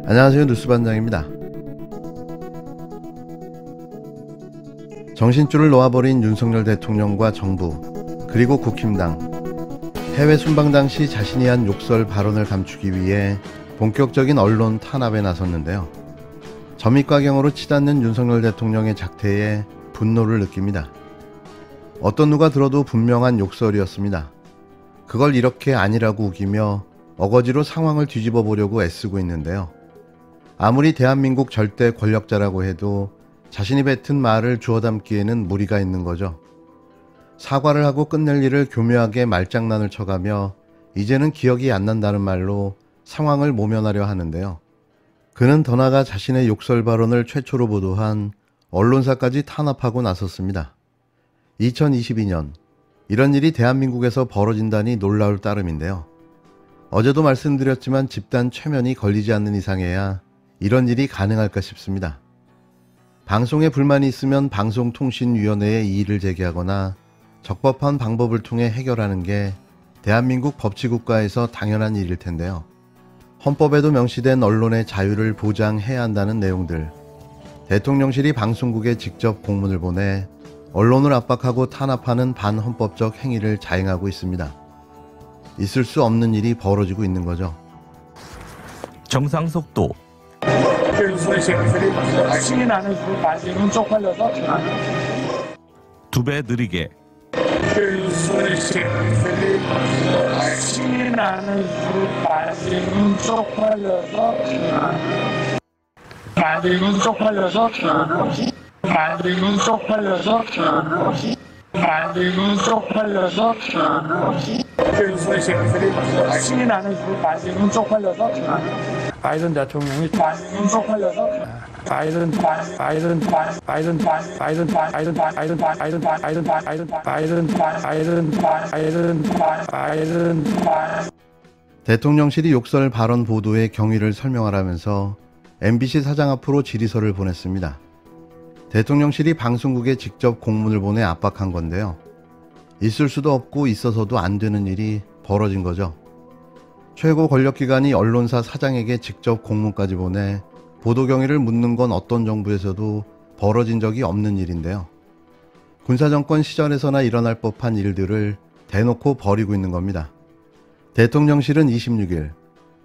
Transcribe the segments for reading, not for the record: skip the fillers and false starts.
안녕하세요, 뉴스반장입니다. 정신줄을 놓아버린 윤석열 대통령과 정부, 그리고 국힘당. 해외 순방 당시 자신이 한 욕설 발언을 감추기 위해 본격적인 언론 탄압에 나섰는데요. 점입가경으로 치닫는 윤석열 대통령의 작태에 분노를 느낍니다. 어떤 누가 들어도 분명한 욕설이었습니다. 그걸 이렇게 아니라고 우기며 어거지로 상황을 뒤집어 보려고 애쓰고 있는데요. 아무리 대한민국 절대 권력자라고 해도 자신이 뱉은 말을 주워 담기에는 무리가 있는 거죠. 사과를 하고 끝낼 일을 교묘하게 말장난을 쳐가며 이제는 기억이 안 난다는 말로 상황을 모면하려 하는데요. 그는 더 나아가 자신의 욕설 발언을 최초로 보도한 언론사까지 탄압하고 나섰습니다. 2022년 이런 일이 대한민국에서 벌어진다니 놀라울 따름인데요. 어제도 말씀드렸지만 집단 최면이 걸리지 않는 이상에야 이런 일이 가능할까 싶습니다. 방송에 불만이 있으면 방송통신위원회에 이의를 제기하거나 적법한 방법을 통해 해결하는 게 대한민국 법치국가에서 당연한 일일 텐데요. 헌법에도 명시된 언론의 자유를 보장해야 한다는 내용들, 대통령실이 방송국에 직접 공문을 보내 언론을 압박하고 탄압하는 반헌법적 행위를 자행하고 있습니다. 있을 수 없는 일이 벌어지고 있는 거죠. 정상속도 시민하는 그 말씀은 쪽팔려서 2배 느리게 시민하는 그 말씀은 쪽팔려서 말씀은 쪽팔려서 말씀은 쪽팔려서 말씀은 쪽팔려서 시민하는 그 말씀은 쪽팔려서 바이든 대통령이 말씀은 쪽팔려서 바이든 대통령실이 욕설 발언 보도의 경위를 설명하라면서 MBC 사장 앞으로 질의서를 보냈습니다. 대통령실이 방송국에 직접 공문을 보내 압박한 건데요. 있을 수도 없고 있어서도 안 되는 일이 벌어진 거죠. 최고 권력기관이 언론사 사장에게 직접 공문까지 보내 보도 경위를 묻는 건 어떤 정부에서도 벌어진 적이 없는 일인데요. 군사정권 시절에서나 일어날 법한 일들을 대놓고 벌이고 있는 겁니다. 대통령실은 26일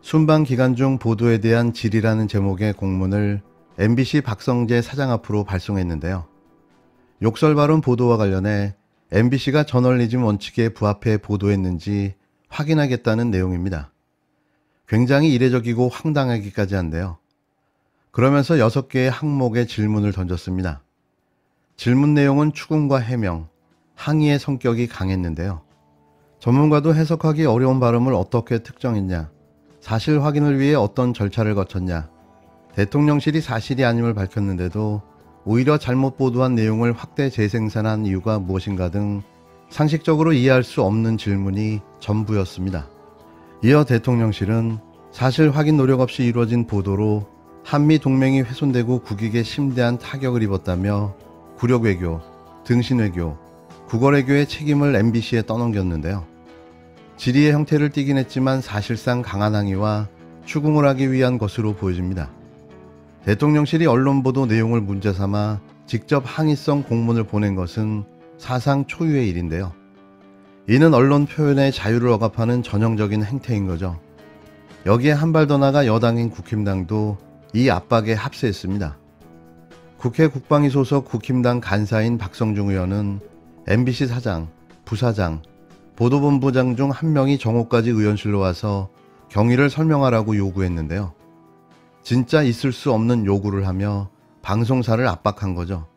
순방 기간 중 보도에 대한 질의라는 제목의 공문을 MBC 박성재 사장 앞으로 발송했는데요. 욕설 발언 보도와 관련해 MBC가 저널리즘 원칙에 부합해 보도했는지 확인하겠다는 내용입니다. 굉장히 이례적이고 황당하기까지 한데요. 그러면서 6개의 항목의 질문을 던졌습니다. 질문 내용은 추궁과 해명, 항의의 성격이 강했는데요. 전문가도 해석하기 어려운 발음을 어떻게 특정했냐, 사실 확인을 위해 어떤 절차를 거쳤냐, 대통령실이 사실이 아님을 밝혔는데도 오히려 잘못 보도한 내용을 확대 재생산한 이유가 무엇인가 등 상식적으로 이해할 수 없는 질문이 전부였습니다. 이어 대통령실은 사실 확인 노력 없이 이루어진 보도로 한미 동맹이 훼손되고 국익에 심대한 타격을 입었다며 굴욕외교, 등신외교, 국어외교의 책임을 MBC에 떠넘겼는데요. 질의의 형태를 띠긴 했지만 사실상 강한 항의와 추궁을 하기 위한 것으로 보여집니다. 대통령실이 언론 보도 내용을 문제 삼아 직접 항의성 공문을 보낸 것은 사상 초유의 일인데요. 이는 언론 표현의 자유를 억압하는 전형적인 행태인 거죠. 여기에 한 발 더 나가 여당인 국힘당도 이 압박에 합세했습니다. 국회 국방위 소속 국힘당 간사인 박성중 의원은 MBC 사장, 부사장, 보도본부장 중 한 명이 정오까지 의원실로 와서 경위를 설명하라고 요구했는데요. 진짜 있을 수 없는 요구를 하며 방송사를 압박한 거죠.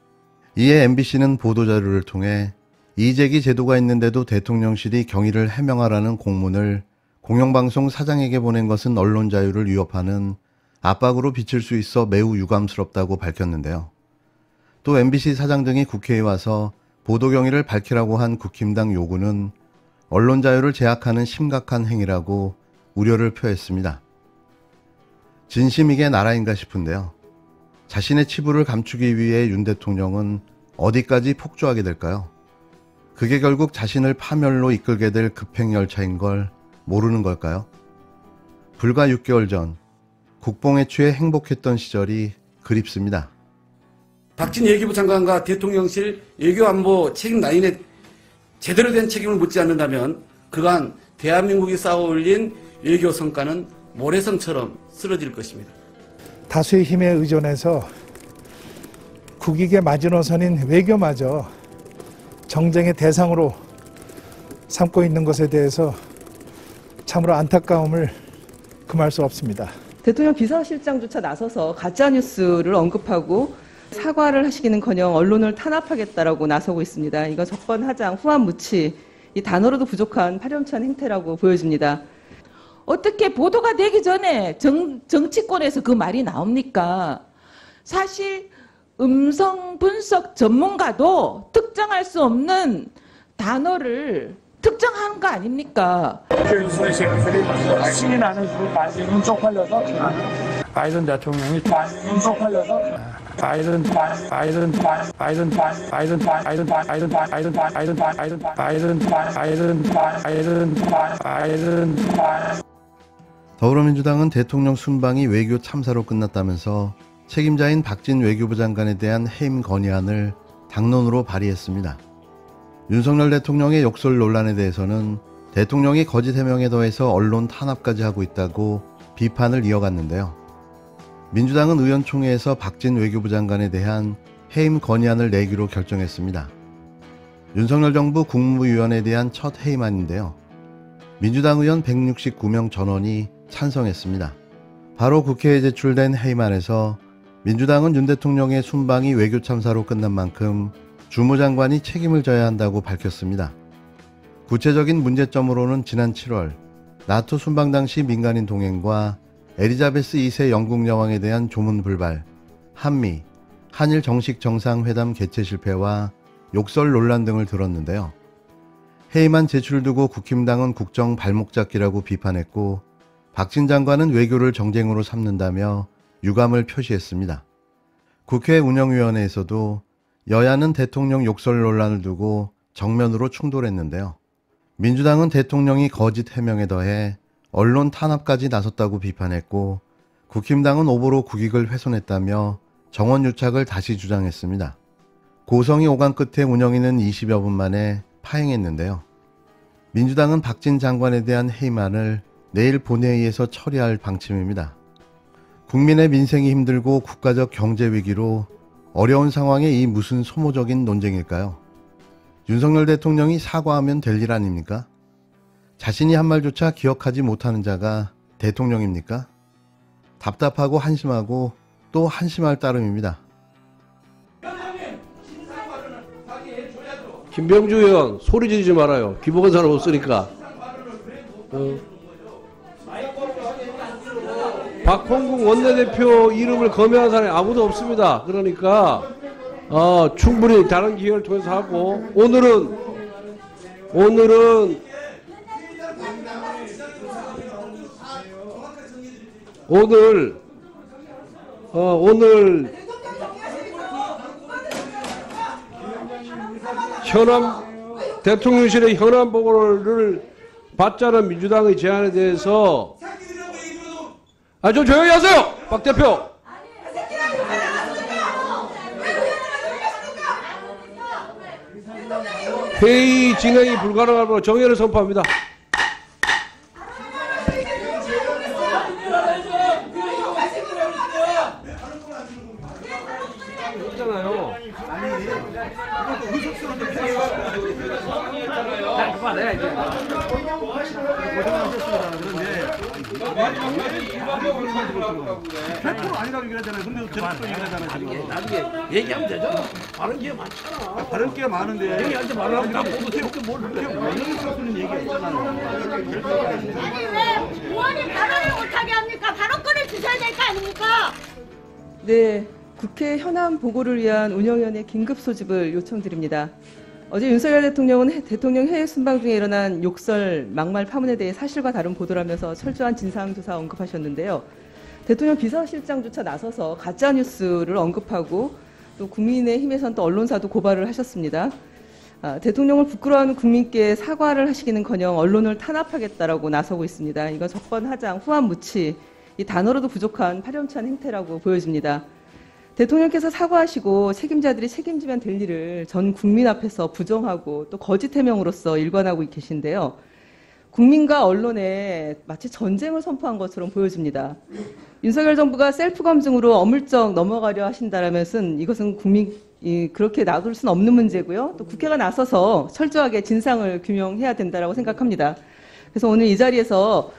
이에 MBC는 보도자료를 통해 이재기 제도가 있는데도 대통령실이 경위를 해명하라는 공문을 공영방송 사장에게 보낸 것은 언론 자유를 위협하는 압박으로 비칠 수 있어 매우 유감스럽다고 밝혔는데요. 또 MBC 사장 등이 국회에 와서 보도 경위를 밝히라고 한 국힘당 요구는 언론 자유를 제약하는 심각한 행위라고 우려를 표했습니다. 진심 이게 나라인가 싶은데요. 자신의 치부를 감추기 위해 윤 대통령은 어디까지 폭주하게 될까요? 그게 결국 자신을 파멸로 이끌게 될 급행열차인 걸 모르는 걸까요? 불과 6개월 전 국뽕에 취해 행복했던 시절이 그립습니다. 박진 외교부 장관과 대통령실 외교안보 책임 라인에 제대로 된 책임을 묻지 않는다면 그간 대한민국이 쌓아올린 외교 성과는 모래성처럼 쓰러질 것입니다. 다수의 힘에 의존해서 국익의 마지노선인 외교마저 정쟁의 대상으로 삼고 있는 것에 대해서 참으로 안타까움을 금할 수 없습니다. 대통령 비서실장조차 나서서 가짜뉴스를 언급하고 사과를 하시기는커녕 언론을 탄압하겠다라고 나서고 있습니다. 이거 적반하장, 후한무치, 이 단어로도 부족한 파렴치한 행태라고 보여집니다. 어떻게 보도가 되기 전에 정치권에서 그 말이 나옵니까? 사실 음성 분석 전문가도 특정할 수 없는 단어를 특정하는 거 아닙니까? 신이 나는 그 말들은 쪽팔려서 바이든 대통령이 말들은 쪽팔려서 더불어민주당은 대통령 순방이 외교 참사로 끝났다면서 책임자인 박진 외교부 장관에 대한 해임 건의안을 당론으로 발의했습니다. 윤석열 대통령의 욕설 논란에 대해서는 대통령이 거짓 해명에 더해서 언론 탄압까지 하고 있다고 비판을 이어갔는데요. 민주당은 의원총회에서 박진 외교부 장관에 대한 해임 건의안을 내기로 결정했습니다. 윤석열 정부 국무위원에 대한 첫 해임안인데요. 민주당 의원 169명 전원이 찬성했습니다. 바로 국회에 제출된 해임안에서 민주당은 윤 대통령의 순방이 외교 참사로 끝난 만큼 주무장관이 책임을 져야 한다고 밝혔습니다. 구체적인 문제점으로는 지난 7월 나토 순방 당시 민간인 동행과 엘리자베스 2세 영국 여왕에 대한 조문 불발, 한미, 한일 정식 정상회담 개최 실패와 욕설 논란 등을 들었는데요. 해임안 제출 두고 국힘당은 국정 발목 잡기라고 비판했고 박진 장관은 외교를 정쟁으로 삼는다며 유감을 표시했습니다. 국회 운영위원회에서도 여야는 대통령 욕설 논란을 두고 정면으로 충돌했는데요. 민주당은 대통령이 거짓 해명에 더해 언론 탄압까지 나섰다고 비판했고 국힘당은 오보로 국익을 훼손했다며 정원 유착을 다시 주장했습니다. 고성이 오간 끝에 운영위는 20여 분 만에 파행했는데요. 민주당은 박진 장관에 대한 해임안을 내일 본회의에서 처리할 방침입니다. 국민의 민생이 힘들고 국가적 경제 위기로 어려운 상황에 이 무슨 소모적인 논쟁일까요? 윤석열 대통령이 사과하면 될 일 아닙니까? 자신이 한 말조차 기억하지 못하는 자가 대통령입니까? 답답하고 한심하고 또 한심할 따름입니다. 김병주 의원 소리 지르지 말아요. 귀 먹은 사람 없으니까. 박홍국 원내대표 이름을 검열한 사람이 아무도 없습니다. 그러니까 충분히 다른 기회를 통해서 하고 오늘 대통령실의 현안 보고를 받자는 민주당의 제안에 대해서 좀 조용히 하세요, 박 대표. 회의 진행이 불가능하므로 정회를 선포합니다. 있잖아요. 아니라고 얘기하잖아요. 근데 제가 또 얘기하잖아요. 나중에 얘기하면 되죠. 다른 기회 많잖아. 다른 게 많은데 얘기하지 말라고 나 보고 이렇게 뭘 그래. 얘기하는 얘기가 있잖아요. 아니 왜 의원이 발언을 못하게 합니까? 발언권을 주셔야 될 거 아닙니까? 네, 국회 현안 보고를 위한 운영위원회 긴급 소집을 요청드립니다. 어제 윤석열 대통령은 대통령 해외 순방 중에 일어난 욕설, 막말 파문에 대해 사실과 다른 보도를 하면서 철저한 진상조사 언급하셨는데요. 대통령 비서실장조차 나서서 가짜뉴스를 언급하고 또 국민의힘에서는 또 언론사도 고발을 하셨습니다. 대통령을 부끄러워하는 국민께 사과를 하시기는커녕 언론을 탄압하겠다라고 나서고 있습니다. 이건 적반하장, 후한무치, 이 단어로도 부족한 파렴치한 행태라고 보여집니다. 대통령께서 사과하시고 책임자들이 책임지면 될 일을 전 국민 앞에서 부정하고 또 거짓 해명으로서 일관하고 계신데요. 국민과 언론에 마치 전쟁을 선포한 것처럼 보여집니다. 윤석열 정부가 셀프 검증으로 어물쩍 넘어가려 하신다라면은 이것은 국민이 그렇게 놔둘 수는 없는 문제고요. 또 국회가 나서서 철저하게 진상을 규명해야 된다라고 생각합니다. 그래서 오늘 이 자리에서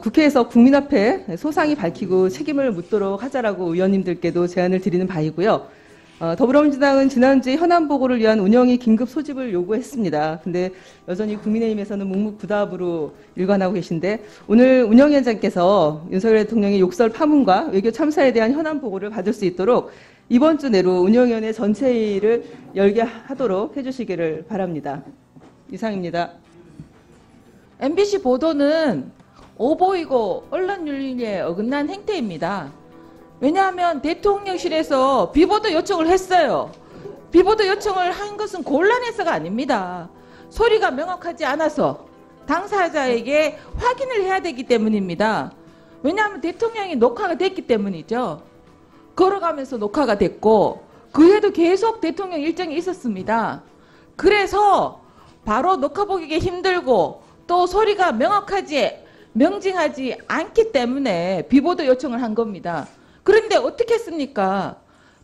국회에서 국민 앞에 소상히 밝히고 책임을 묻도록 하자라고 의원님들께도 제안을 드리는 바이고요. 더불어민주당은 지난주에 현안 보고를 위한 운영위 긴급 소집을 요구했습니다. 근데 여전히 국민의힘에서는 묵묵부답으로 일관하고 계신데 오늘 운영위원장께서 윤석열 대통령의 욕설 파문과 외교 참사에 대한 현안 보고를 받을 수 있도록 이번 주 내로 운영위원회 전체 회의를 열게 하도록 해주시기를 바랍니다. 이상입니다. MBC 보도는 오보이고 언론윤리에 어긋난 행태입니다. 왜냐하면 대통령실에서 비보도 요청을 했어요. 비보도 요청을 한 것은 곤란해서가 아닙니다. 소리가 명확하지 않아서 당사자에게 확인을 해야 되기 때문입니다. 왜냐하면 대통령이 녹화가 됐기 때문이죠. 걸어가면서 녹화가 됐고 그에도 계속 대통령 일정이 있었습니다. 그래서 바로 녹화 보기가 힘들고 또 소리가 명징하지 않기 때문에 비보도 요청을 한 겁니다. 그런데 어떻게 했습니까?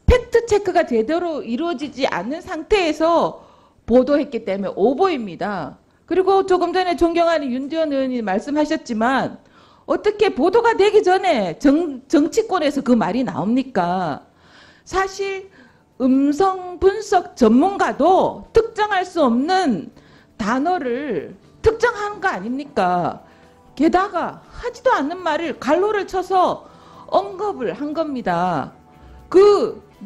팩트체크가 제대로 이루어지지 않는 상태에서 보도했기 때문에 오보입니다. 그리고 조금 전에 존경하는 윤두현 의원이 말씀하셨지만 어떻게 보도가 되기 전에 정치권에서 그 말이 나옵니까? 사실 음성 분석 전문가도 특정할 수 없는 단어를 특정한 거 아닙니까? 게다가 하지도 않는 말을 갈로를 쳐서 언급을 한 겁니다.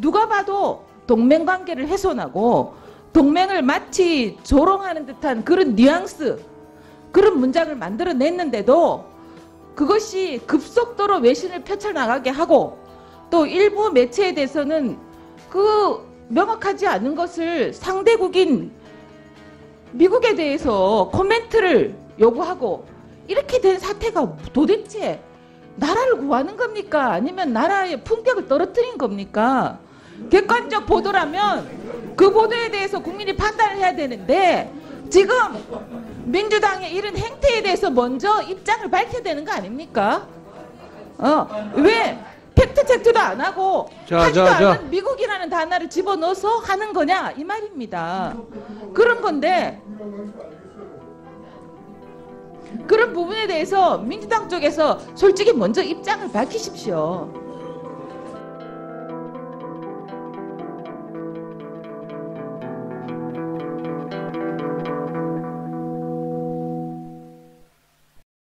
누가 봐도 동맹관계를 훼손하고 동맹을 마치 조롱하는 듯한 그런 뉘앙스, 그런 문장을 만들어냈는데도 그것이 급속도로 외신을 펼쳐나가게 하고 또 일부 매체에 대해서는 명확하지 않은 것을 상대국인 미국에 대해서 코멘트를 요구하고 이렇게 된 사태가 도대체 나라를 구하는 겁니까? 아니면 나라의 품격을 떨어뜨린 겁니까? 객관적 보도라면 그 보도에 대해서 국민이 판단을 해야 되는데 지금 민주당의 이런 행태에 대해서 먼저 입장을 밝혀야 되는 거 아닙니까? 왜 팩트체크도 안 하고 하지도 않은 미국이라는 단어를 집어넣어서 하는 거냐 이 말입니다. 그런 건데 그런 부분에 대해서 민주당 쪽에서 솔직히 먼저 입장을 밝히십시오.